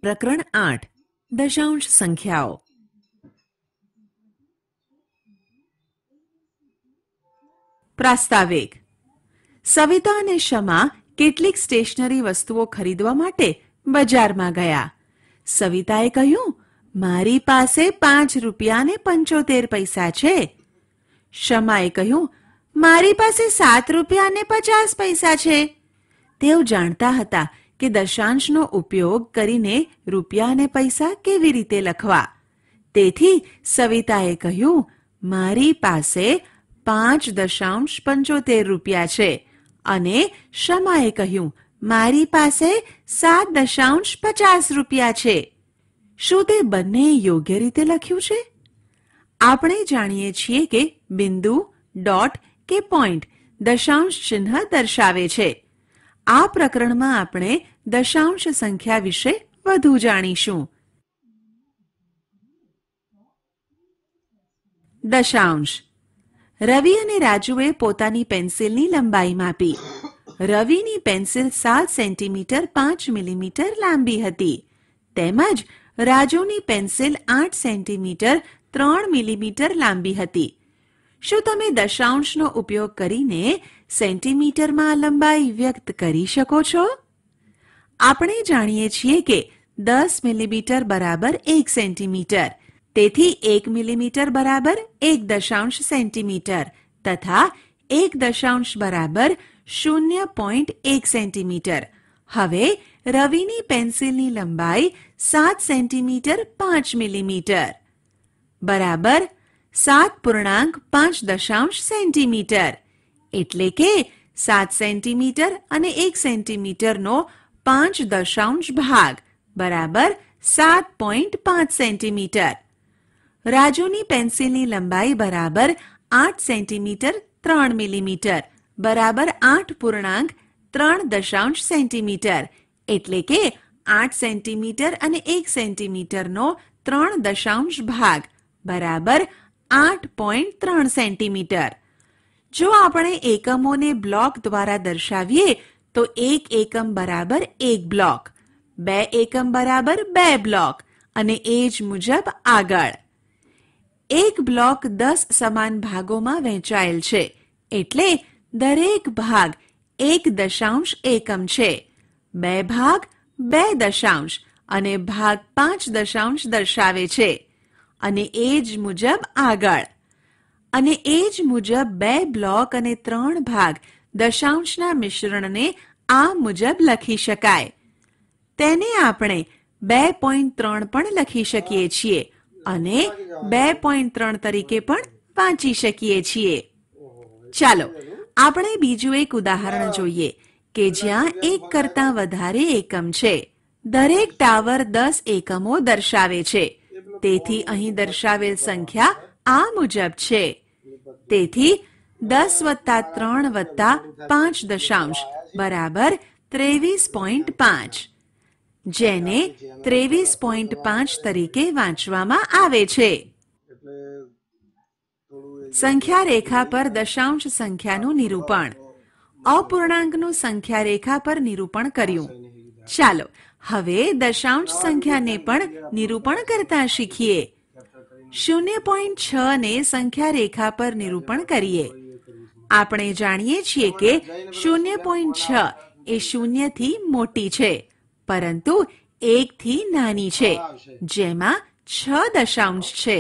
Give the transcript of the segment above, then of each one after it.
પ્રકરણ 8 દશાંશ સંખ્યાઓ. પ્રાસ્તાવિક. સવિતા અને શમા કેટલીક સ્ટેશનરી વસ્તુઓ ખરીદવા માટે બજારમાં ગયા. સવિતાએ કહ્યું, મારી પાસે 5 રૂપિયા ને 75 પૈસા છે. શમાએ કહ્યું, મારી પાસે 7 રૂપિયા ને 50 પૈસા છે. તેઓ જાણતા હતા કે દશાંશનો ઉપયોગ કરીને રૂપિયા અને પૈસા કેવી રીતે લખવા. તેથી સવિતાએ કહ્યું, મારી પાસે 5.75 રૂપિયા છે, અને શમાએ કહ્યું, મારી પાસે 7.50 રૂપિયા છે. શું તે બંને યોગ્ય રીતે લખ્યું છે? આપણે જાણીએ છીએ કે બિંદુ, ડોટ કે પોઈન્ટ દશાંશ ચિહ્ન દર્શાવે છે. આ પ્રકરણમાં આપણે દશાંશ સંખ્યા વિશે વધુ જાણીશું. દશાંશ. રવિ અને રાજુએ પોતાની પેન્સિલની લંબાઈ માપી. રવિની પેન્સિલ 7 સેન્ટીમીટર 5 મિલીમીટર લાંબી હતી, તેમજ રાજુની પેન્સિલ 8 સેન્ટીમીટર 3 મિલીમીટર લાંબી હતી. શું તમે દશાંશનો ઉપયોગ કરીને સેન્ટીમીટરમાં લંબાઈ વ્યક્ત કરી શકો છો? આપણે જાણીએ છીએ કે 10 મિલીમીટર બરાબર 1 સેન્ટીમીટર, તેથી 1 મિલીમીટર બરાબર 1 સેન્ટીમીટર તથા 1 બરાબર 0.1 સેન્ટીમીટર. હવે રવિની પેન્સિલની લંબાઈ 7 સેન્ટીમીટર 5 મિલીમીટર બરાબર 7.5 સેન્ટીમીટર, એટલે કે 7 સેન્ટીમીટર અને 1 સેન્ટીમીટરનો 5 ભાગ બરાબર 7.5 સેન્ટીમીટર. રાજુની પેન્સિલની લંબાઈ બરાબર 8 સેન્ટીમીટર 3 મિલીમીટર બરાબર 8.3 સેન્ટીમીટર, એટલે કે 8 સેન્ટીમીટર અને 1 સેન્ટીમીટરનો 3 ભાગ બરાબર 8.3 સેન્ટીમીટર. જો આપણે એકમોને બ્લોક દ્વારા દર્શાવીએ તો 1 એકમ બરાબર 1 બ્લોક, 2 એકમ બરાબર 2 બ્લોક અને એ જ મુજબ આગળ. એક બ્લોક 10 સમાન ભાગોમાં વહેંચાયેલ છે, એટલે દરેક ભાગ 1 એકમ છે. 2 ભાગ 2 દશાંશ અને ભાગ 5 દશાંશ દર્શાવે છે, અને એ જ મુજબ આગળ. અને એ જ મુજબ 2 બ્લોક અને 3 ભાગ દશાંશના મિશ્રણને આ મુજબ લખી શકાય. તેને આપણે 2.3 પણ લખી શકીએ છીએ અને 2.3 તરીકે પણ વાંચી શકીએ છીએ. ચાલો આપણે બીજું એક ઉદાહરણ જોઈએ કે જ્યાં એક કરતાં વધારે એકમ છે. દરેક ટાવર 10 એકમો દર્શાવે છે, તેથી અહીં દર્શાવેલ સંખ્યા આ મુજબ છે. તેથી 10 + 3 + 5 દશાંશ બરાબર 23.5, જેને 23.5 તરીકે વાંચવામાં આવે છે. સંખ્યા રેખા પર દશાંશ સંખ્યાનું નિરૂપણ. અપૂર્ણાંકનું સંખ્યા રેખા પર નિરૂપણ કર્યું. ચાલો હવે દશાંશ સંખ્યાને પણ નિરૂપણ કરતા શીખીએ. 0.6 ને સંખ્યા રેખા પર નિરૂપણ કરીએ. આપણે જાણીએ છીએ કે 0.6 એ 0 થી મોટી છે, પરંતુ 1 થી નાની છે, જેમાં 6 દશાંશ છે.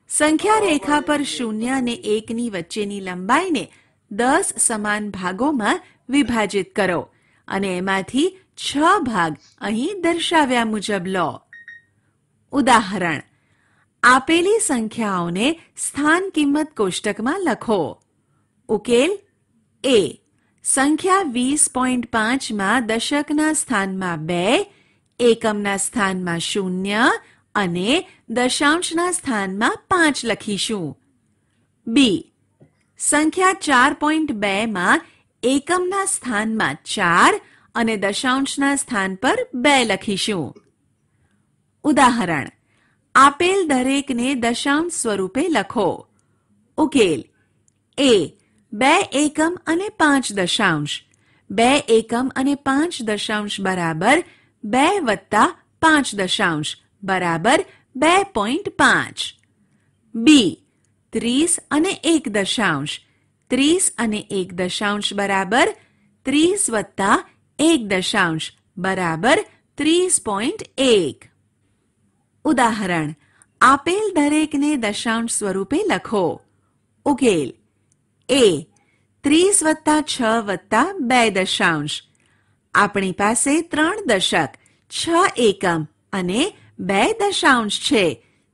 સંખ્યા રેખા પર 0 અને 1 ની વચ્ચેની લંબાઈને 10 સમાન ભાગોમાં વિભાજિત કરો અને એમાંથી 6 ભાગ અહીં દર્શાવ્યા મુજબ લો. ઉદાહરણ. આપેલી સંખ્યાઓને સ્થાન કિંમત કોષ્ટકમાં લખો. ઉકેલ. એ. સંખ્યા 20.5 માં દશકના સ્થાનમાં 2, એકમના સ્થાનમાં 0 અને દશાંશના સ્થાનમાં 5 લખીશું. બી. સંખ્યા 4.2 માં એકમના સ્થાનમાં 4 અને દશાંશના સ્થાન પર 2 લખીશું. ઉદાહરણ. આપેલ દરેકને દશાંશ સ્વરૂપે લખો. ઉકેલ. એ. 2 એકમ અને 5 દશાંશ. 2 એકમ અને 5 દશાંશ બરાબર 2 વત્તા 5 દશાંશ બરાબર 2.5. બી 30 અને 1 દશાંશ 30 અને 1 દશાંશ બરાબર 30 વત્તા 1 દશાંશ બરાબર 30.1. ઉદાહરણ આપેલ દરેકને દશાંશ સ્વરૂપે લખો. ઉકેલ એ 30 વત્તા 6 વત્તા 2 દશાંશ. આપણી પાસે 3 દશક 6 એકમ અને 2 દશાંશ છે,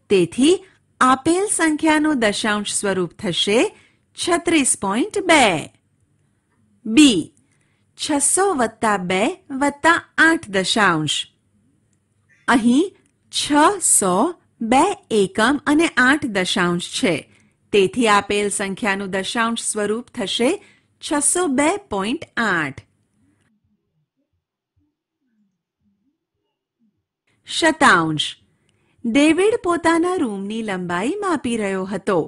તેથી આપેલ સંખ્યાનું દશાંશ સ્વરૂપ થશે 36.2. બી 600 વત્તા 2 વત્તા 8 દશાંશ. અહીં 600 2 એકમ અને 8 દશાંશ છે, તેથી આપેલ સંખ્યાનું દશાંશ સ્વરૂપ થશે 602.8. શતાંશ. ડેવિડ પોતાના રૂમની લંબાઈ માપી રહ્યો હતો.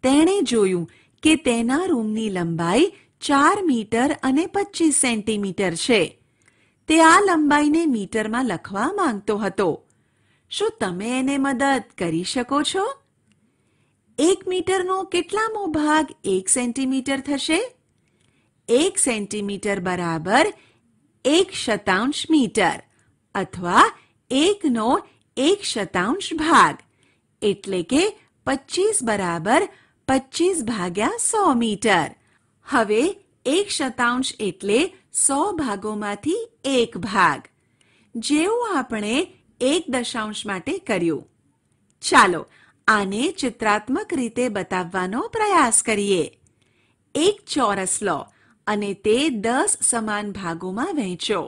તેણે જોયું કે તેના રૂમની લંબાઈ 4 મીટર અને 25 સેન્ટીમીટર છે. તે આ લંબાઈને મીટરમાં લખવા માંગતો હતો. શું તમે એને મદદ કરી શકો છો? 1 મીટરનો કેટલામો ભાગ 1 સેન્ટીમીટર થશે? 1 સેન્ટીમીટર બરાબર 1 શતાંશ મીટર અથવા 1 નો 1 શતાંશ ભાગ, એટલે કે 25 બરાબર 25 ભાગ્યા 100 મીટર. હવે 1 શતાંશ એટલે 100 ભાગોમાંથી 1 ભાગ, જેવું આપણે 1 દશાંશ માટે કર્યું. ચાલો આને ચિત્રાત્મક રીતે બતાવવાનો પ્રયાસ કરીએ. એક ચોરસ લો અને તે 10 સમાન ભાગોમાં વહેંચો.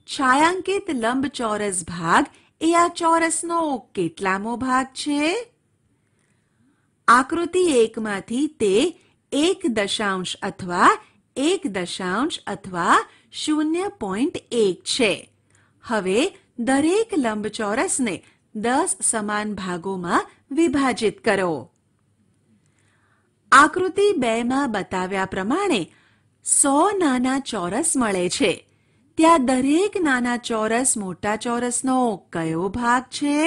છાયાંકિત લંબચોરસ ભાગ એ આ ચોરસનો કેટલામો ભાગ છે? આકૃતિ 1 માંથી તે 1 દશાંશ અથવા 1 દશાંશ અથવા 0.1 છે. હવે દરેક લંબચોરસને 10 સમાન ભાગોમાં વિભાજિત કરો. આકૃતિ 2 માં બતાવ્યા પ્રમાણે 100 નાના ચોરસ મળે છે. ત્યાં દરેક નાના ચોરસ મોટા ચોરસનો કયો ભાગ છે?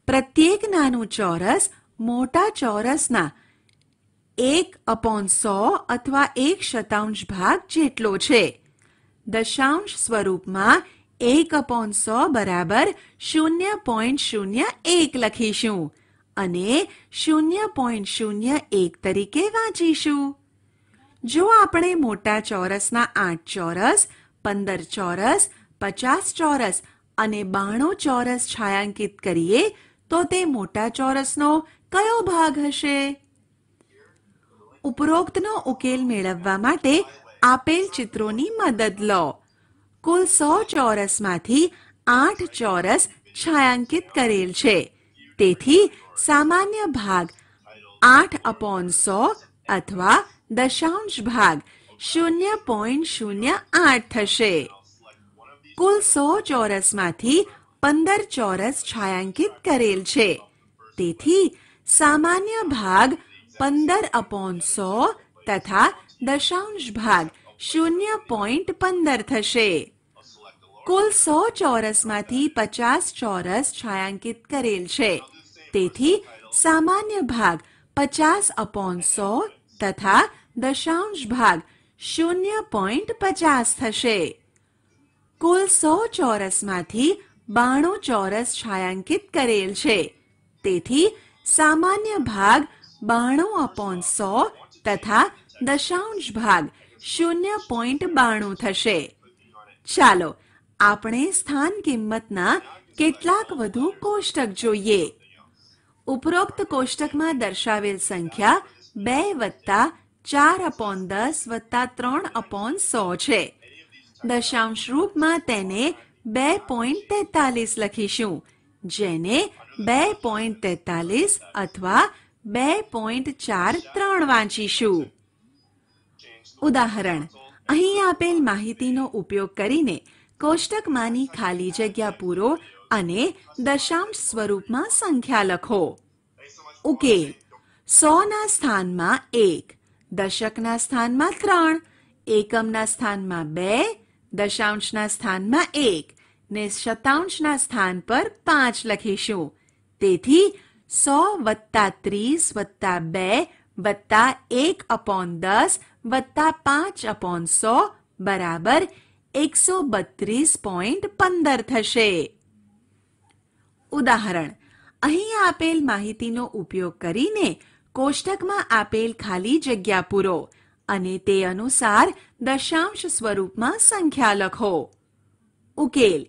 પ્રત્યેક નાનું ચોરસ મોટા ચોરસના 1/100 અથવા 1 શતાંશ ભાગ જેટલો છે. દશાંશ સ્વરૂપમાં 1/100 બરાબર 0.01 લખીશું અને 0.01 તરીકે વાંચીશું. જો આપણે મોટા ચોરસના 8 ચોરસ 15 ચોરસ 50 ચોરસ અને 92 ચોરસ છાયાંકિત કરીએ તો તે મોટા ચોરસનો કયો ભાગ હશે? ઉપરોક્તનો ઉકેલ મેળવવા માટે આપેલ ચિત્રોની મદદ લો. કુલ 100 ચોરસમાંથી 8 ચોરસ છાયાંકિત કરેલ છે, તેથી સામાન્ય ભાગ 8/100 અથવા દશાંશ ભાગ 0.08 થશે. કુલ 100 ચોરસમાંથી 15 ચોરસ છાયાંકિત કરેલ છે, તેથી સામાન્ય ભાગ 15/100 તથા દશાંશ ભાગ 0.15 થશે. કુલ 100 ચોરસમાંથી 50 ચોરસ છાયાંકિત કરેલ છે, તેથી સામાન્ય ભાગ 50/100 તથા દશાંશ ભાગ 0.50 થશે. કુલ 100 ચોરસમાંથી 92 ચોરસ છાયાંકિત કરેલ છે, તેથી સામાન્ય ભાગ 92/100 તથા દશાંશ ભાગ 0.92 થશે. ચાલો આપણે સ્થાન કિંમતના કેટલાક વધુ કોષ્ટક જોઈએ. ઉપરોક્ત કોષ્ટકમાં દર્શાવેલ સંખ્યા 2+4/10+3/100 છે. દશાંશ રૂપમાં તેને 2.43 લખીશું, જેને 2.43 અથવા 2.43 વાંચીશું. ઉદાહરણ અહીં આપેલ માહિતીનો ઉપયોગ કરીને કોષ્ટકમાંની ખાલી જગ્યા પૂરો અને દશાંશ સ્વરૂપમાં સંખ્યા લખો. ઉકેલ 100 ના સ્થાનમાં 1, દશકના સ્થાનમાં 3, એકમના સ્થાનમાં 2, દશાંશના સ્થાનમાં 1 ને શતાંશના સ્થાન પર 5 લખીશું. તેથી 100 + 30 + 2 + 1/10 + 5/100 બરાબર 132.15 થશે. ઉદાહરણ: અહીં આપેલ માહિતીનો ઉપયોગ કરીને કોષ્ટકમાં આપેલ ખાલી જગ્યા પૂરો અને તે અનુસાર દશાંશ સ્વરૂપમાં સંખ્યા લખો. ઉકેલ: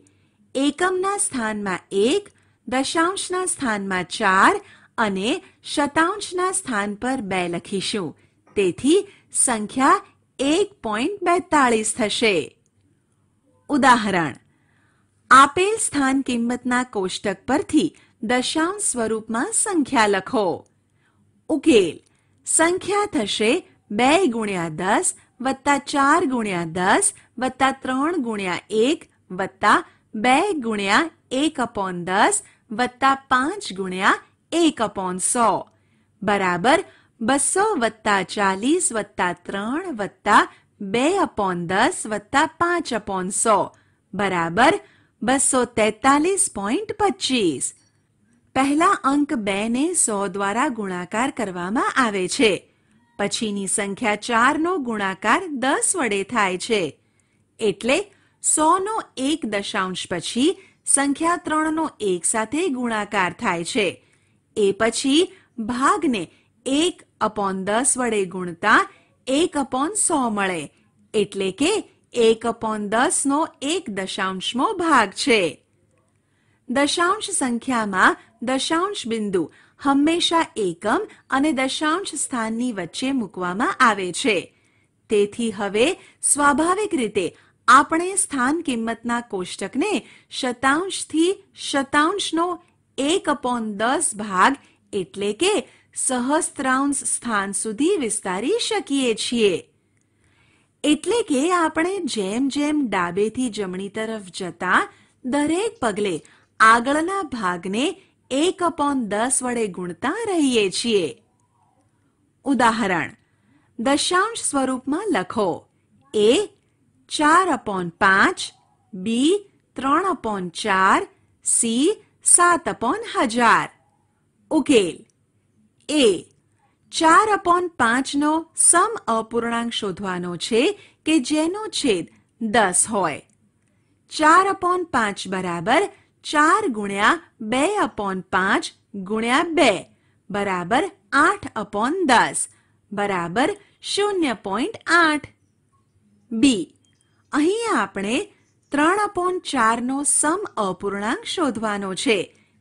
એકમના સ્થાનમાં 1, દશાંશના સ્થાનમાં 4 અને શતાંશના સ્થાન પર 2 લખીશું. તેથી સંખ્યા 1.42 થશે. ઉદાહરણ: આપેલ સ્થાન કિંમતના કોષ્ટક પરથી દશાંશ સ્વરૂપમાં સંખ્યા લખો. ઉકેલ: સંખ્યા થશે 2 × 10 + 4 × 10 + 3 × 1 + 2 × 1/10 + 5 × 1/100 બરાબર 200 + 40 + 3 + 2/10 + 5/100 બરાબર 243.25. પહેલા અંક 2 ને 100 દ્વારા ગુણાકાર કરવામાં આવે છે. પછીની સંખ્યા 4 નો ગુણાકાર 10 વડે થાય છે. એટલે 100 નો એક દશાંશ પછી સંખ્યા 3 નો 1 સાથે ગુણાકાર થાય છે. એ પછી ભાગને 1/10 વડે ગુણતા 1/100 મળે. એટલે કે 1/10 નો એક દશાંશમો ભાગ છે. દશાંશ સંખ્યામાં દશાંશ બિંદુ હંમેશા એકમ અને દશાંશ સ્થાનની વચ્ચે મૂકવામાં આવે છે. તેથી હવે સ્વાભાવિક રીતે આપણે સ્થાન કિંમતના કોષ્ટકને શતાંશથી શતાંશનો 1/10 ભાગ એટલે કે સહસ્ત્રાંશ સ્થાન સુધી વિસ્તારી શકીએ છીએ. એટલે કે આપણે જેમ જેમ ડાબેથી જમણી તરફ જતા દરેક પગલે આગળના ભાગને 1/10 વડે ગુણતા રહીએ છીએ. ઉદાહરણ: દશાંશ સ્વરૂપમાં લખો. a 4/5, b 3/4, c 7/1000. ઉકેલ: a 4/5 નો સમઅપૂર્ણાંક શોધવાનો છે કે જેનો છેદ 10 હોય. 4/5 બરાબર 4 × 2/5 × 2 બરાબર 8/10 બરાબર 0.8. b. અહીં આપણે 3/4 નો સમઅપૂર્ણાંક શોધવાનો છે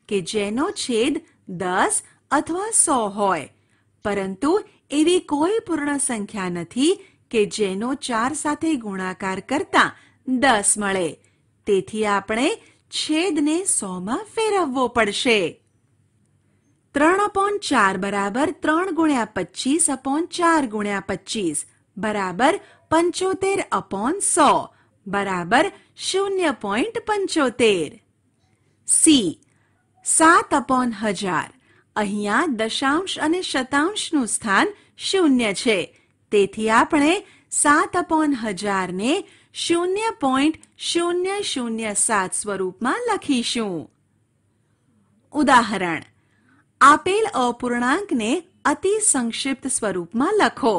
કે જેનો છેદ 10 અથવા 100 હોય. પરંતુ એવી કોઈ પૂર્ણ સંખ્યા નથી કે જેનો 4 સાથે ગુણાકાર કરતા 10 મળે. તેથી આપણે છેદને 100 માં ફેરવવો પડશે. 3/4 બરાબર 3 × 25/4 × 25 બરાબર 75/100 બરાબર 0.75. c 7/1000. અહીંયા દશાંશ અને શતાંશનું સ્થાન 0 છે. તેથી આપણે 7/1000 ને 0.007 સ્વરૂપમાં લખીશું. ઉદાહરણ: આપેલ અપૂર્ણાંકને અતિ સંક્ષિપ્ત સ્વરૂપમાં લખો.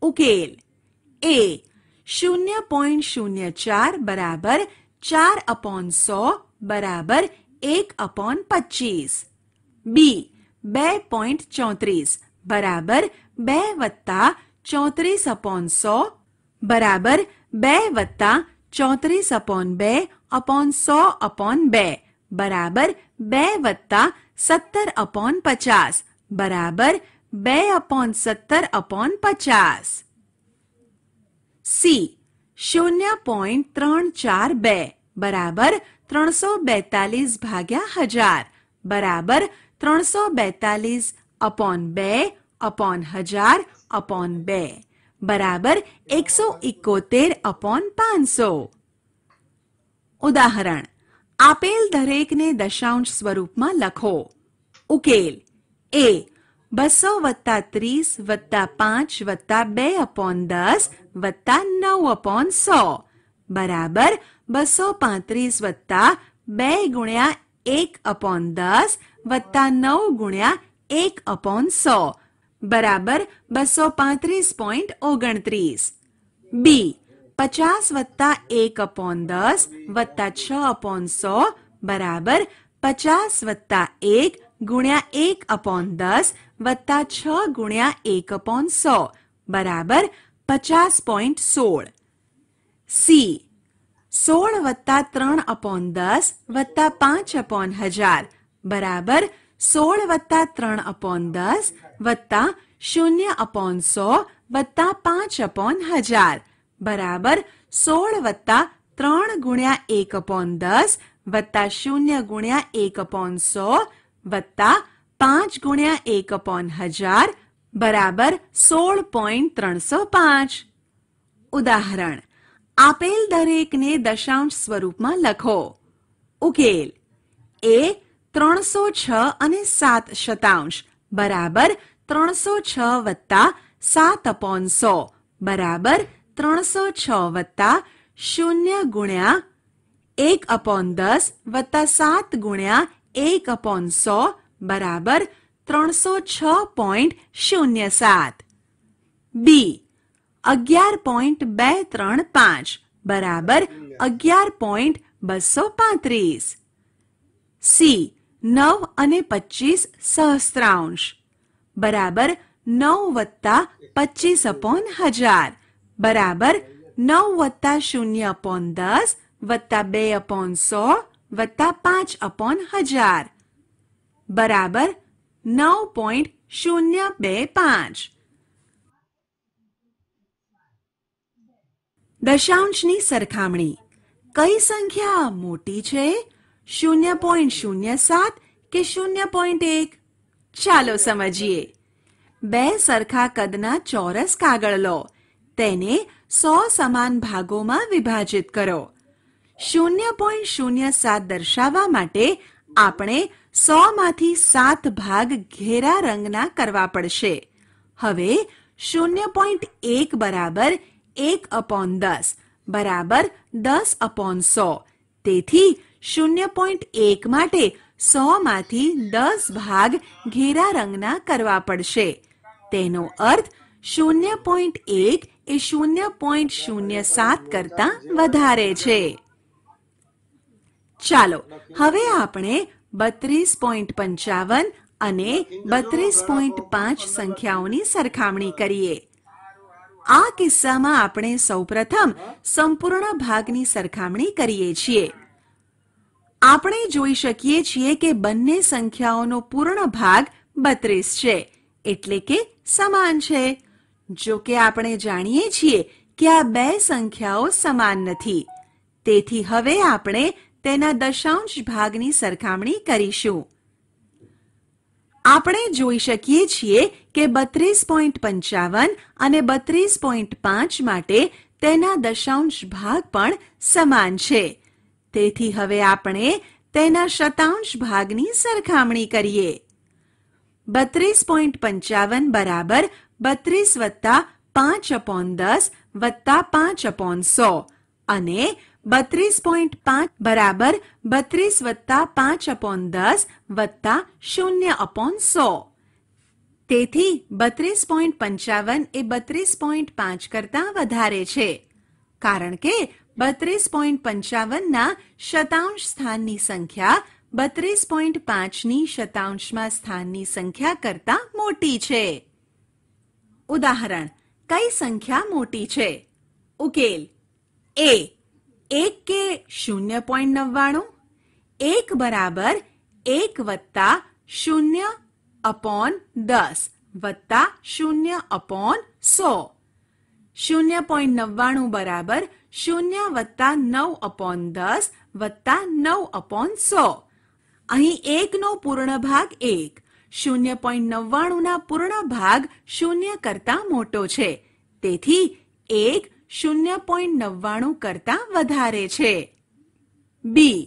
ઉકેલ: a 0.04 બરાબર 4/100 બરાબર 1/25. b 2.34 બરાબર 2 + 34/100 બરાબર 2 + 34/2/100/2 બરાબર 2 + 17/50 બરાબર 2/17/50. c 0.342 બરાબર 342/1000 બરાબર 342/2/1000/2 બરાબર 171/500. ઉદાહરણ: આપેલ દરેકને દશાંશ સ્વરૂપમાં લખો. ઉકેલ: a 230 વત્તા 5 વત્તા 2/10 વત્તા 9/100 બરાબર 235 વત્તા 2 ગુણ્યા 1/10 વત્તા 9 ગુણ્યા 1/100 બરાબર 235.29. બી 50 વત્તા 1/10 વત્તા 6/100 બરાબર 50 વત્તા 1 ગુણ્યા 1/10 વત્તા 6 ગુણ્યા 1/100 બરાબર 50.16. સી 16 વત્તા 3/10 વત્તા 5/1000 બરાબર 16 વત્તા 3/10 વત્તા 0/100 વત્તા 5/1000 બરાબર 16 વત્તા 3 ગુણ્યા 1/10 વત્તા 0 ગુણ્યા 1/100 વત્તા 5 ગુણ્યા 1/1000 બરાબર 16.305. ઉદાહરણ આપેલ દરેકને દશાંશ સ્વરૂપમાં લખો. ઉકેલ એ 306 અને 7 શતાંશ બરાબર 306 વત્તા 7/100 બરાબર 306 વત્તા 0 ગુણ્યા 1/10 વત્તા 7 ગુણ્યા 1/100 બરાબર 306.07. બી 11.235 બરાબર 11.235. સી 9 અને 25 સહસ્ત્રાંશ બરાબર 9 વત્તા 25/1000 બરાબર 9 વત્તા 0/10 વત્તા 2/100 વત્તા 5/1000 બરાબર 9.025. દશાંશની સરખામણી. કઈ સંખ્યા મોટી છે? 0.07 કે 0.1? ચાલો સમજીએ. બે સરખા કદના ચોરસ કાગળ લો. તેને 100 સમાન ભાગોમાં વિભાજિત કરો. 0.07 દર્શાવવા માટે આપણે 100 માંથી 7 ભાગ ઘેરા રંગના કરવા પડશે. હવે 0.1 બરાબર 1/10 બરાબર 10/100. તેથી 0.1 માટે 100 માંથી 10 ભાગ ઘેરા રંગના કરવા પડશે. તેનો અર્થ 0.1 એ 0.07 કરતાં વધારે છે. ચાલો હવે આપણે 32.55 અને 32.5 સંખ્યાઓની સરખામણી કરીએ. આ કિસ્સામાં આપણે સૌપ્રથમ સંપૂર્ણ ભાગની સરખામણી કરીએ છીએ. આપણે જોઈ શકીએ છીએ કે બંને સંખ્યાઓનો પૂર્ણ ભાગ 32 છે, એટલે કે સમાન છે. જો કે આપણે જાણીએ છીએ કે આ બે સંખ્યાઓ સમાન નથી. તેથી હવે આપણે તેના દશાંશ ભાગની સરખામણી કરીશું. આપણે જોઈ શકીએ છીએ કે 32.55 અને 32.5 માટે તેના દશાંશ ભાગ પણ સમાન છે. તેથી હવે આપણે તેના શતાંશ ભાગની સરખામણી કરીએ. 32.55 બરાબર 32 વત્તા 5/10 વત્તા 5/100 અને 32.5 બરાબર 32 વત્તા 5/10 વત્તા 0/100. તેથી 32.55 એ 32.5 કરતાં વધારે છે, કારણ કે 32.55 ના શતાંશ સ્થાનની સંખ્યા 32.5 ની શતાંશમાં સ્થાનની સંખ્યા કરતાં મોટી છે. ઉદાહરણ કઈ સંખ્યા મોટી છે? ઉકેલ એ 1 કે 0.99. 1 બરાબર 1 વત્તા 0/10 વત્તા 0/100. 0.99 બરાબર 0 વત્તા 9/10 વત્તા 9/100. અહીં 1 નો પૂર્ણ ભાગ 1, 0.99 ના પૂર્ણ ભાગ 0 કરતાં મોટો છે. તેથી 1 0.99 કરતાં વધારે છે. બી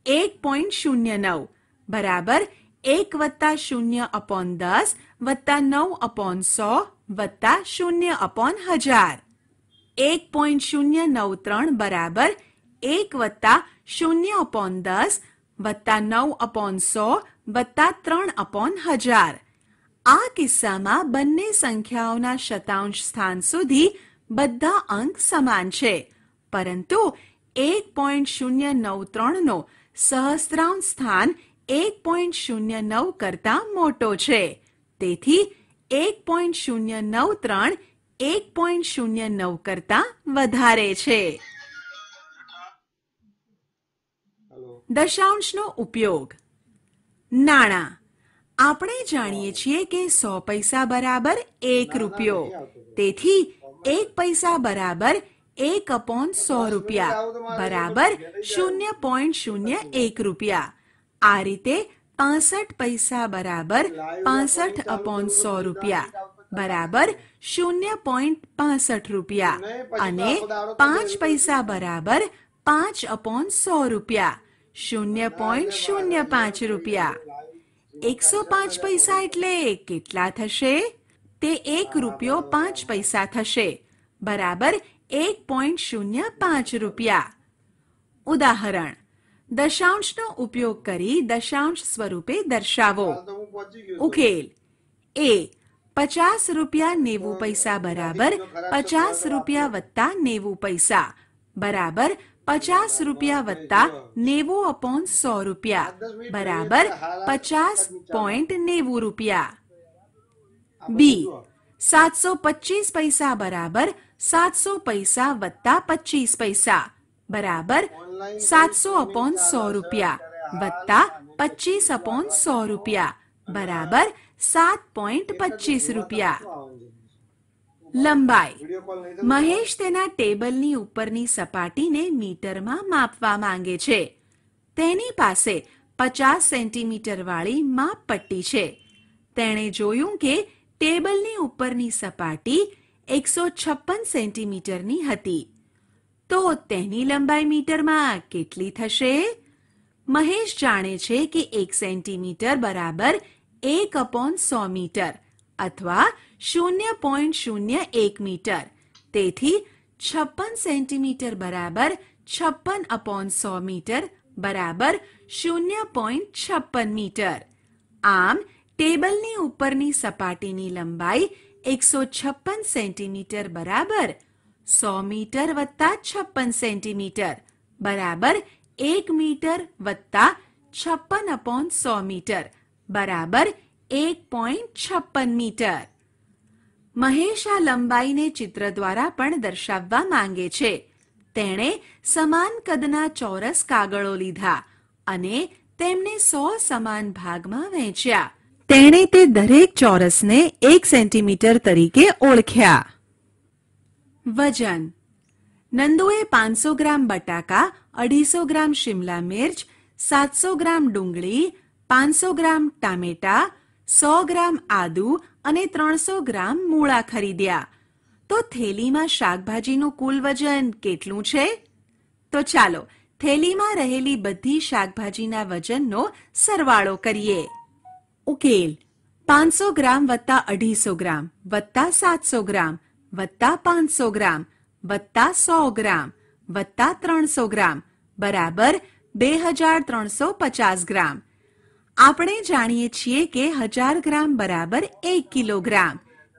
1.09 બરાબર 1 વત્તા 0/10 વત્તા 9/100 વત્તા 0/1000. 1.093 બરાબર 1 વત્તા 0/10 વત્તા 9/100 વત્તા 3/1000. આ કિસ્સામાં બંને સંખ્યાઓના શતાંશ સ્થાન સુધી બધા અંક સમાન છે, પરંતુ 1.093 નો સહસ્ત્રાંશ સ્થાન 1.09 કરતા મોટો છે. તેથી 1.093 1.09 કરતા વધારે છે. દશાંશનો ઉપયોગ. નાણાં. આપણે જાણીએ છીએ કે 100 પૈસા બરાબર 1 રૂપિયો. તેથી 1 પૈસા બરાબર 1/100 રૂપિયા બરાબર 0.01 રૂપિયા. આ રીતે 65 પૈસા બરાબર 65/100 રૂપિયા બરાબર 0.65 રૂપિયા અને 5 પૈસા બરાબર 5/100 રૂપિયા 0.05 રૂપિયા. 105 પૈસા એટલે કેટલા થશે? તે 1 રૂપિયો 5 પૈસા થશે બરાબર 1.05 રૂપિયા. ઉદાહરણ. દશાંશનો ઉપયોગ કરી દશાંશ સ્વરૂપે દર્શાવો. ઉકેલ. એ 50 રૂપિયા 90 પૈસા બરાબર 50 રૂપિયા વત્તા 90 પૈસા બરાબર 50 રૂપિયા વત્તા 90/100 રૂપિયા બરાબર 50.90 રૂપિયા. બી 725 પૈસા બરાબર 700 પૈસા વત્તા 25 પૈસા બરાબર 700/100 રૂપિયા વત્તા 25/100 રૂપિયા બરાબર 7.25 રૂપિયા. લંબાઈ. મહેશ તેના ટેબલની ઉપરની સપાટીને મીટરમાં માપવા માંગે છે. તેની પાસે 50 સેન્ટીમીટર વાળી માપપટ્ટી છે. તેણે જોયું કે ટેબલની ઉપરની સપાટી 156 સેન્ટીમીટરની હતી. તો તેની લંબાઈ મીટરમાં કેટલી થશે? મહેશ જાણે છે કે 1 સેન્ટીમીટર બરાબર 1/100 મીટર અથવા 0.01 મીટર. તેથી 56 સેન્ટીમીટર બરાબર 56/100 મીટર બરાબર 0.56 મીટર. આમ ટેબલની ઉપરની સપાટીની લંબાઈ 156 સેન્ટીમીટર બરાબર 100 મીટર વત્તા 56 સેન્ટીમીટર બરાબર 1 મીટર વત્તા 56/100 મીટર બરાબર 1.56 મીટર. મહેશ આ લંબાઈને ચિત્ર દ્વારા પણ દર્શાવવા માંગે છે. તેણે સમાન કદના ચોરસ કાગળો લીધા અને તેમને 100 સમાન ભાગમાં વહેંચ્યા. તેણે તે દરેક ચોરસને 1 સેન્ટીમીટર તરીકે ઓળખ્યા. વજન. નંદુએ 500 ગ્રામ બટાકા, 250 ગ્રામ શિમલા મિર્ચ, 700 ગ્રામ ડુંગળી, 500 ગ્રામ ટામેટા, 100 ગ્રામ આદુ અને 300 ગ્રામ મૂળા ખરીદ્યા. તો થેલીમાં શાકભાજીનું કુલ વજન કેટલું છે? તો ચાલો થેલીમાં રહેલી બધી શાકભાજીના વજનનો સરવાળો કરીએ. ઉકેલ. 500 ગ્રામ વત્તા 250 ગ્રામ વત્તા 700 ગ્રામ વત્તા 500 ગ્રામ વત્તા 100 ગ્રામ વત્તા 300 ગ્રામ બરાબર 2350 ગ્રામ. આપણે જાણીએ છીએ કે 1000 ગ્રામ બરાબર 1 કિલોગ્રામ.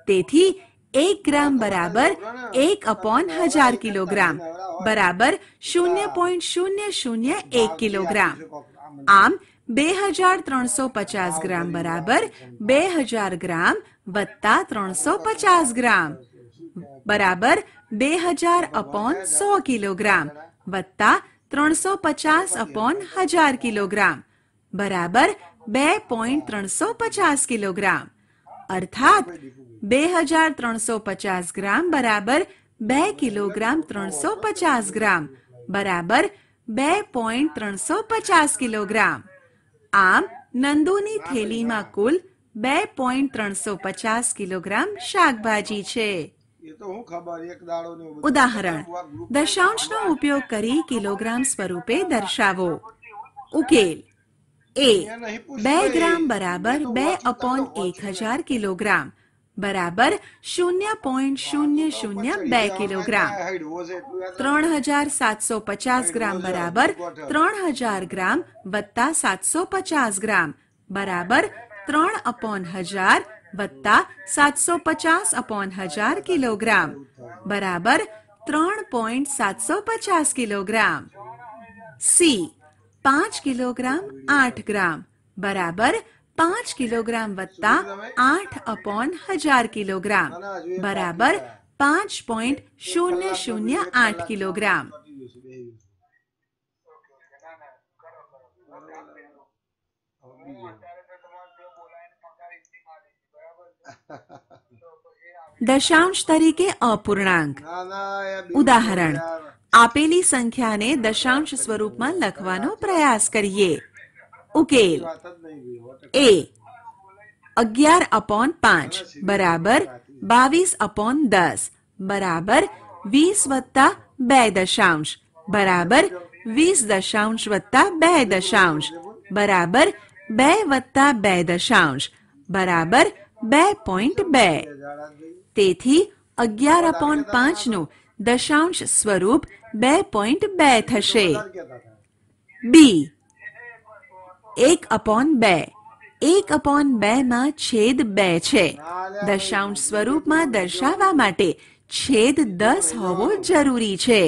તેથી 1 ગ્રામ બરાબર 1/1000 કિલોગ્રામ બરાબર 0.001 કિલોગ્રામ. આમ 2350 ગ્રામ બરાબર 2000 ગ્રામ વત્તા 350 ગ્રામ બરાબર 2000/100 કિલોગ્રામ વત્તા 350/1000 કિલોગ્રામ બરાબર 2.350 કિલોગ્રામ. અર્થાત 2350 ગ્રામ બરાબર 2 કિલોગ્રામ 350 ગ્રામ બરાબર 2.350 કિલોગ્રામ. આમ નંદુની થેલીમાં કુલ 2.350 કિલોગ્રામ શાકભાજી છે. ઉદાહરણ. દશાંશનો ઉપયોગ કરી કિલોગ્રામ સ્વરૂપે દર્શાવો. ઉકેલ. ए 2 ગ્રામ બરાબર 2/1000 કિલોગ્રામ બરાબર 0.002 કિલોગ્રામ 3750 ગ્રામ બરાબર 3000 ગ્રામ વત્તા 750 ગ્રામ બરાબર 3/1000 વત્તા 750/1000 કિલોગ્રામ બરાબર 3.750 કિલોગ્રામ સી 5 કિલોગ્રામ 8 ગ્રામ બરાબર 5 કિલોગ્રામ વત્તા 8/1000 કિલોગ્રામ બરાબર 5.008 કિલોગ્રામ દશાંશ તરીકે અપૂર્ણાંક ઉદાહરણ આપેલી સંખ્યાને દશાંશ સ્વરૂપમાં લખવાનો પ્રયાસ કરીએ ઉકેલ એ 11/5 બરાબર 22/10 બરાબર 20 વત્તા 2 દશાંશ બરાબર 20 દશાંશ વત્તા 2 દશાંશ બરાબર 2 વત્તા 2 દશાંશ બરાબર 2.2 તેથી 11/5 નું દશાંશ સ્વરૂપ 2.2 થશે બી 1/2 1/2 માં છેદ 2 છે દશાંશ સ્વરૂપમાં દર્શાવવા માટે છેદ 10 હોવો જરૂરી છે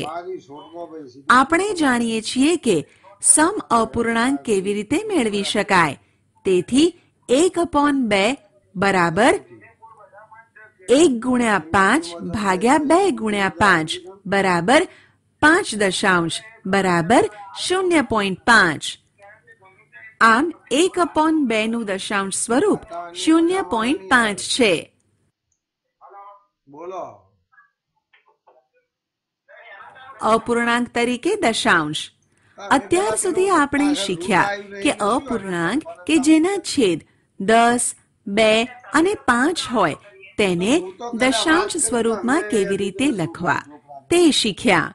આપણે જાણીએ છીએ કે સમ અપૂર્ણાંક કેવી રીતે મેળવી શકાય તેથી 1/2 બરાબર 1 ગુણ્યા 5 ભાગ્યા 2 ગુણ્યા 5 બરાબર 5 દશાંશ બરાબર 0.5 આમ 1/2 નું દશાંશ સ્વરૂપ 0.5 છે અપૂર્ણાંક તરીકે દશાંશ અત્યાર સુધી આપણે શીખ્યા કે અપૂર્ણાંક કે જેના છેદ 10 2 અને 5 હોય તેને દશાંશ સ્વરૂપમાં કેવી રીતે લખવા તે શીખ્યા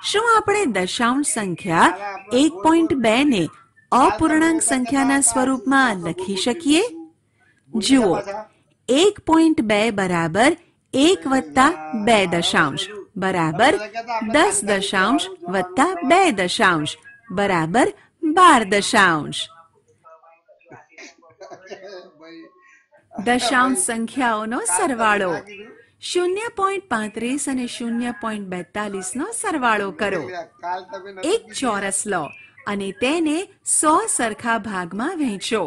શું આપણે દશાંશ સંખ્યા 1.2 ને અપૂર્ણાંક સંખ્યાના સ્વરૂપમાં લખી શકીએ જુઓ 1.2 બરાબર 1 વત્તા 2 દશાંશ બરાબર 10 દશાંશ વત્તા 2 દશાંશ બરાબર 12 દશાંશ દશાંશ સંખ્યાઓનો સરવાળો 0.35 અને 0.42 નો સરવાળો કરો એક ચોરસ લો અને તેને 100 સરખા ભાગમાં વહેંચો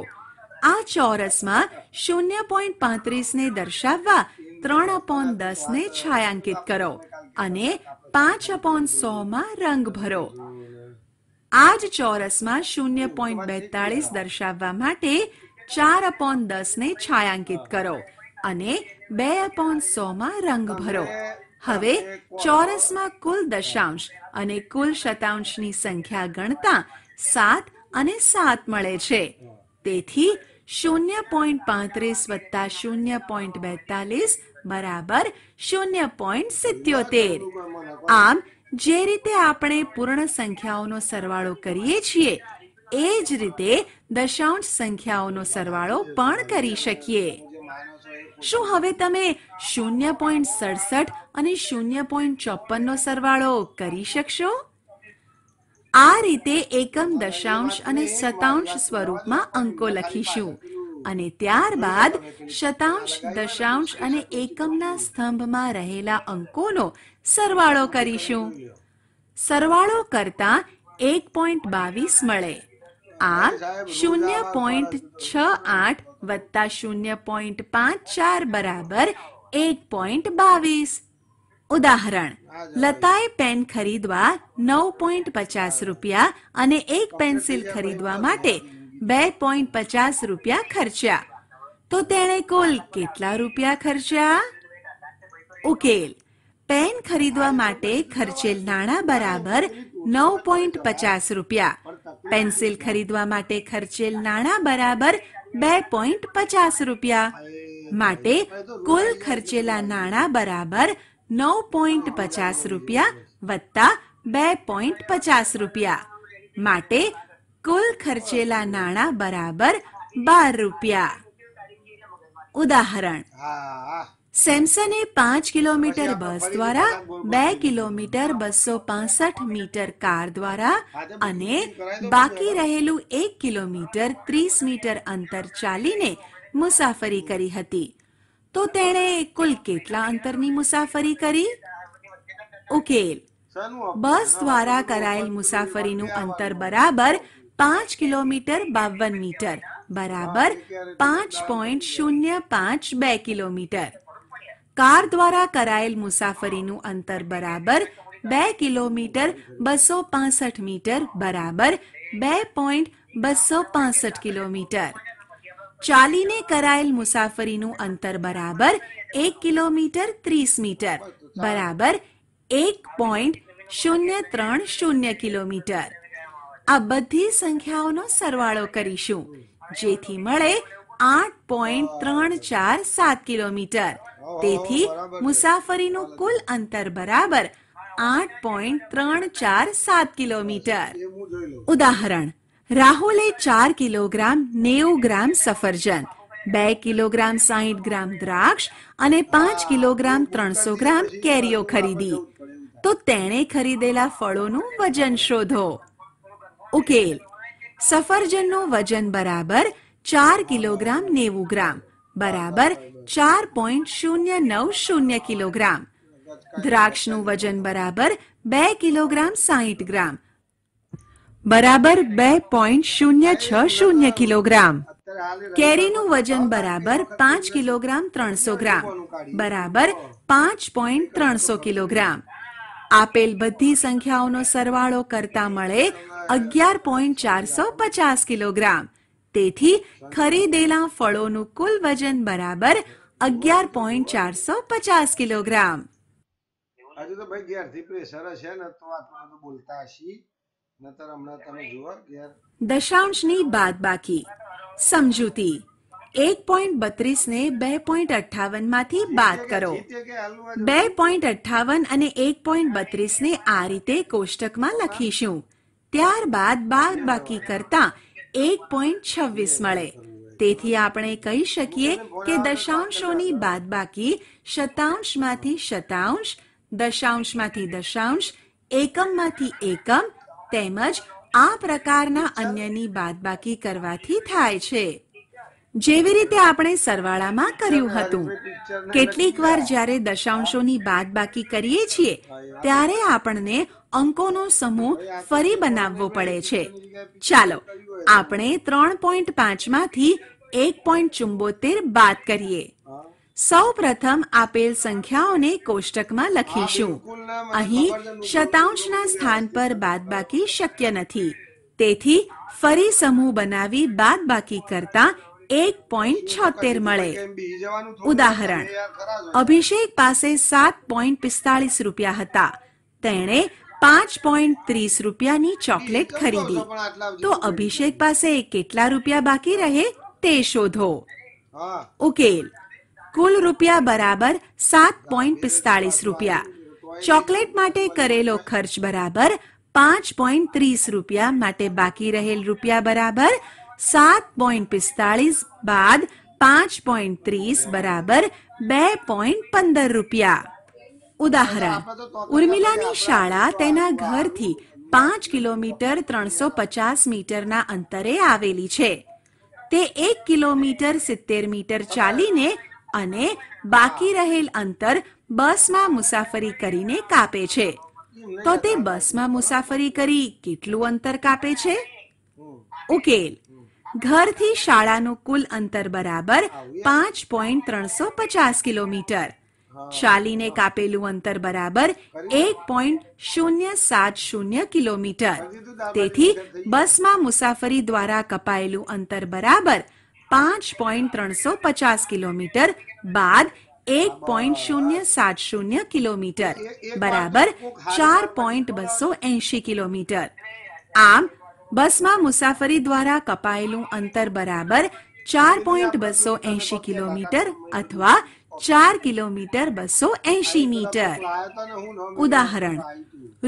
આ ચોરસમાં 0.35 ને દર્શાવવા 3/10 ને છાયાંકિત કરો અને 5/100 માં રંગ ભરો આ જ ચોરસમાં 0.42 દર્શાવવા માટે 4/10 ને છાયાંકિત કરો અને 2/100 માં રંગ ભરો હવે ચોરસમાં કુલ દશાંશ અને કુલ શતાંશની સંખ્યા ગણતા 7 અને 7 મળે છે તેથી 0.35 વત્તા 0.42 બરાબર 0.77 આમ જે રીતે આપણે પૂર્ણ સંખ્યાઓનો સરવાળો કરીએ છીએ એ જ રીતે દશાંશ સંખ્યાઓનો સરવાળો પણ કરી શકીએ શું હવે તમે 0.67 અને 0.54 નો સરવાળો કરી શકશો આ રીતે એકમ દશાંશ અને શતાંશ સ્વરૂપમાં અંકો લખીશું અને ત્યારબાદ શતાંશ દશાંશ અને એકમના સ્તંભમાં રહેલા અંકોનો સરવાળો કરીશું સરવાળો કરતા 1.22 મળે આમ 0.68 વત્તા 0.54 બરાબર 1.22 ઉદાહરણ લતાએ પેન ખરીદવા 9.50 રૂપિયા અને એક પેન્સિલ ખરીદવા માટે 2.50 રૂપિયા ખર્ચ્યા તો તેણે કુલ કેટલા રૂપિયા ખર્ચ્યા ઉકેલ પેન ખરીદવા માટે ખર્ચેલ નાણાં બરાબર 9.50 રૂપિયા પેન્સિલ ખરીદવા માટે ખર્ચેલ નાણાં બરાબર 2.50 રૂપિયા માટે કુલ ખર્ચેલા નાણાં બરાબર 9.50 રૂપિયા વત્તા 2.50 રૂપિયા માટે કુલ ખર્ચેલા નાણાં બરાબર 12 રૂપિયા. ઉદાહરણ: હા સેમસને 5 કિલોમીટર બસ દ્વારા, 2 કિલોમીટર 265 મીટર કાર દ્વારા અને બાકી રહેલું 1 કિલોમીટર 30 મીટર અંતર ચાલીને મુસાફરી કરી હતી. તો તેણે કુલ કેટલા અંતરની મુસાફરી કરી? ઉકેલ: બસ દ્વારા કરાયેલ મુસાફરીનું અંતર બરાબર 5 કિલોમીટર 52 મીટર બરાબર 5.052 કિલોમીટર. કાર દ્વારા કરાયેલ મુસાફરીનું અંતર બરાબર 2 કિલોમીટર 265 મીટર બરાબર 2.265 કિલોમીટર. ચાલીને કરાયેલ મુસાફરીનું અંતર બરાબર 1 કિલોમીટર 30 મીટર બરાબર 1.030 કિલોમીટર. આ બધી સંખ્યાઓનો સરવાળો કરીશું, જેથી મળે 8.347 કિલોમીટર. તેથી મુસાફરીનું કુલ અંતર બરાબર 8.347 કિલોમીટર. ઉદાહરણ: રાહુલે 4 કિલોગ્રામ 90 ગ્રામ સફરજન, 2 કિલોગ્રામ 60 ગ્રામ દ્રાક્ષ અને 5 કિલોગ્રામ 300 ગ્રામ કેરીઓ ખરીદી. તો તેણે ખરીદેલા ફળોનું વજન શોધો. ઉકેલ: સફરજનનું વજન બરાબર 4 કિલોગ્રામ 90 ગ્રામ બરાબર 4.090 કિલોગ્રામ. દ્રાક્ષનું વજન બરાબર 2 કિલોગ્રામ 60 ગ્રામ બરાબર 2.060 કિલોગ્રામ. કેરીનું વજન બરાબર 5 કિલોગ્રામ 300 ગ્રામ બરાબર 5.300 કિલોગ્રામ. આપેલ બધી સંખ્યાઓનો સરવાળો કરતા મળે 11.450 કિલોગ્રામ. તેથી ખરીદેલા ફળોનું કુલ વજન બરાબર 11.450 કિલોગ્રામ. હજુ તો ભાઈ ઘેરથી પ્રેશર હશે ને તો આટલું બધું બોલતા હશી, નતર હમણાં તમે જુઓ ઘેર. દશાંશની બાદબાકી. સમજૂતી: 1.32 ને 2.58 માંથી બાદ કરો. 2.58 અને 1.32 ને આ રીતે કોષ્ટકમાં લખીશું. ત્યારબાદ બાદબાકી કરતા 1.26 મળે. તેથી આપણે કહી શકીએ કે દશાંશોની બાદબાકી શતાંશમાંથી શતાંશ, દશાંશમાંથી દશાંશ, એકમમાંથી એકમ તેમજ આ પ્રકારના અન્યની બાદબાકી કરવાથી થાય છે. જેવી રીતે આપણે સરવાળામાં કર્યું હતું. કેટલીક વાર જ્યારે દશાંશોની બાદબાકી કરીએ છીએ ત્યારે આપણને અંકોનો સમૂહ ફરી બનાવવો પડે છે. ચાલો આપણે 3.5 માંથી 1.74 બાદ કરીએ. સૌ પ્રથમ આપેલ સંખ્યાઓને કોષ્ટકમાં લખીશું. અહીં શતાંશના સ્થાન પર બાદબાકી શક્ય નથી. તેથી ફરી સમૂહ બનાવી બાદબાકી કરતા 1.76 મળે. ઉદાહરણ: અભિષેક પાસે 7.45 રૂપિયા હતા. તેણે 5.30 રૂપિયાની ચોકલેટ ખરીદી. તો અભિષેક પાસે કેટલા રૂપિયા બાકી રહે તે શોધો. ઉકેલ: કુલ રૂપિયા બરાબર 7.45 રૂપિયા. ચોકલેટ માટે કરેલો ખર્ચ બરાબર 5.30 રૂપિયા માટે બાકી રહેલ રૂપિયા બરાબર 7.45 બાદ 5.30 બરાબર 2.15 રૂપિયા. ઉદાહરણ: ઉર્મિલાની શાળા તેના ઘરથી 5 કિલોમીટર 350 મીટરના અંતરે આવેલી છે. તે 1 કિલોમીટર 70 મીટર ચાલીને અને બાકી રહેલ અંતર બસમાં મુસાફરી કરીને કાપે છે. તો તે બસમાં મુસાફરી કરી કેટલું અંતર કાપે છે? ઉકેલ: ઘરથી શાળાનું કુલ અંતર બરાબર 5.350 કિલોમીટર. ચાલીને કાપેલું અંતર બરાબર 1.070 કિલોમીટર. તેથી બસમાં મુસાફરી દ્વારા કપાયેલું અંતર બરાબર 5.350 કિલોમીટર બાદ 1.070 કિલોમીટર બરાબર 4.280 કિલોમીટર. આમ બસમાં મુસાફરી દ્વારા કપાયેલું અંતર બરાબર 4.280 કિલોમીટર અથવા 4 કિલોમીટર 280 મીટર. ઉદાહરણ: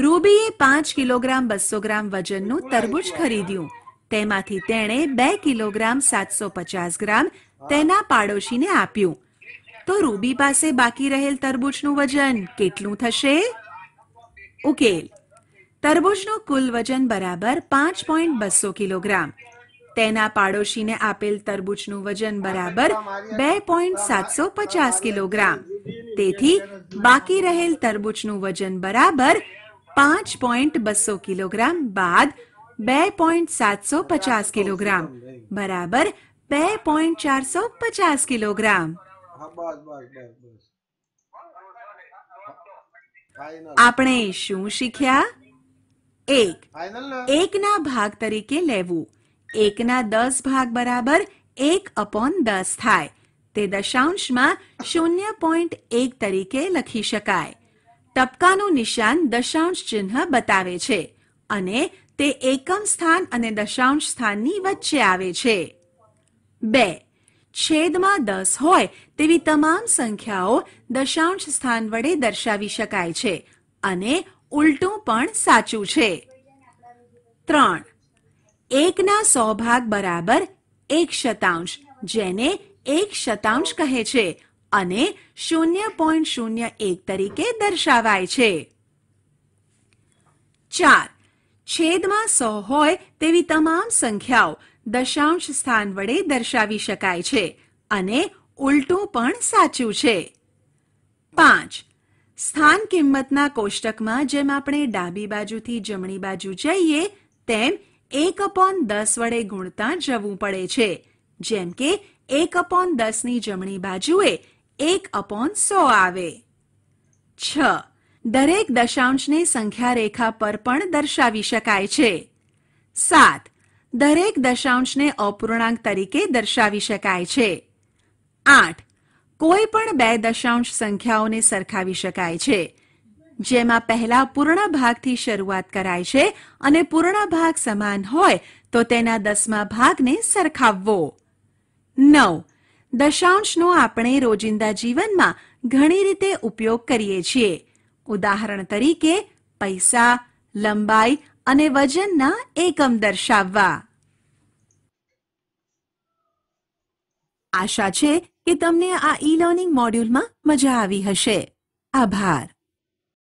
રૂબીએ 5 કિલોગ્રામ 200 ગ્રામ વજનનું તરબૂચ ખરીદ્યું. તેમાંથી તેણે 2 કિલોગ્રામ 750 ગ્રામ તેના પાડોશીને આપ્યું. તો રૂબી પાસે બાકી રહેલ તરબૂચનું વજન કેટલું થશે? ઉકેલ: તરબૂચનું કુલ વજન બરાબર 5.200 કિલોગ્રામ. તેના પાડોશીને આપેલ તરબૂચનું વજન બરાબર 2.750 કિલોગ્રામ. તેથી બાકી રહેલ તરબૂચનું વજન બરાબર 5.200 કિલોગ્રામ બાદ 2.750 કિલોગ્રામ બરાબર 2.450 કિલોગ્રામ. હા બસ બસ બસ બસ ફાઇનલ આપણે શું શીખ્યા? 1. ફાઇનલ ને 1ના ભાગ તરીકે લેવું. 1ના 10 ભાગ બરાબર 1/10 થાય. તે દશાંશમાં 0.1 તરીકે લખી શકાય. ટપકાનું નિશાન દશાંશ ચિહ્ન બતાવે છે અને તે એકમ સ્થાન અને દશાંશ સ્થાનની વચ્ચે આવે છે. 2. છેદમાં 10 હોય તેવી તમામ સંખ્યાઓ દશાંશ સ્થાન વડે દર્શાવી શકાય છે અને ઉલટું પણ સાચું છે. 3. 1ના 100 ભાગ બરાબર 1/100, જેને 1/100 કહે છે અને 0.01 તરીકે દર્શાવાય છે. 4. છેદમાં 100 હોય તેવી તમામ સંખ્યાઓ દશાંશ સ્થાન વડે દર્શાવી શકાય છે અને ઉલટું પણ સાચું છે. 5. સ્થાન કિંમતના કોષ્ટકમાં જેમ આપણે ડાબી બાજુથી જમણી બાજુ જઈએ તેમ 1/10 વડે ગુણતા જવું પડે છે. જેમ કે 1/10ની જમણી બાજુએ 1/100 આવે. 6. દરેક દશાંશને સંખ્યા રેખા પર પણ દર્શાવી શકાય છે. 7. દરેક દશાંશને અપૂર્ણાંક તરીકે દર્શાવી શકાય છે. 8. કોઈ પણ બે દશાંશ સંખ્યાઓને સરખાવી શકાય છે. જેમાં પહેલા પૂર્ણ ભાગથી શરૂઆત કરાય છે અને પૂર્ણ ભાગ સમાન હોય તો તેના 10મા ભાગને સરખાવવો. 9. દશાંશનો આપણે રોજિંદા જીવનમાં ઘણી રીતે ઉપયોગ કરીએ છીએ. ઉદાહરણ તરીકે પૈસા, લંબાઈ અને વજનના એકમ દર્શાવવા. આશા છે કે તમને આ ઈ લર્નિંગ મોડ્યુલમાં મજા આવી હશે. આભાર.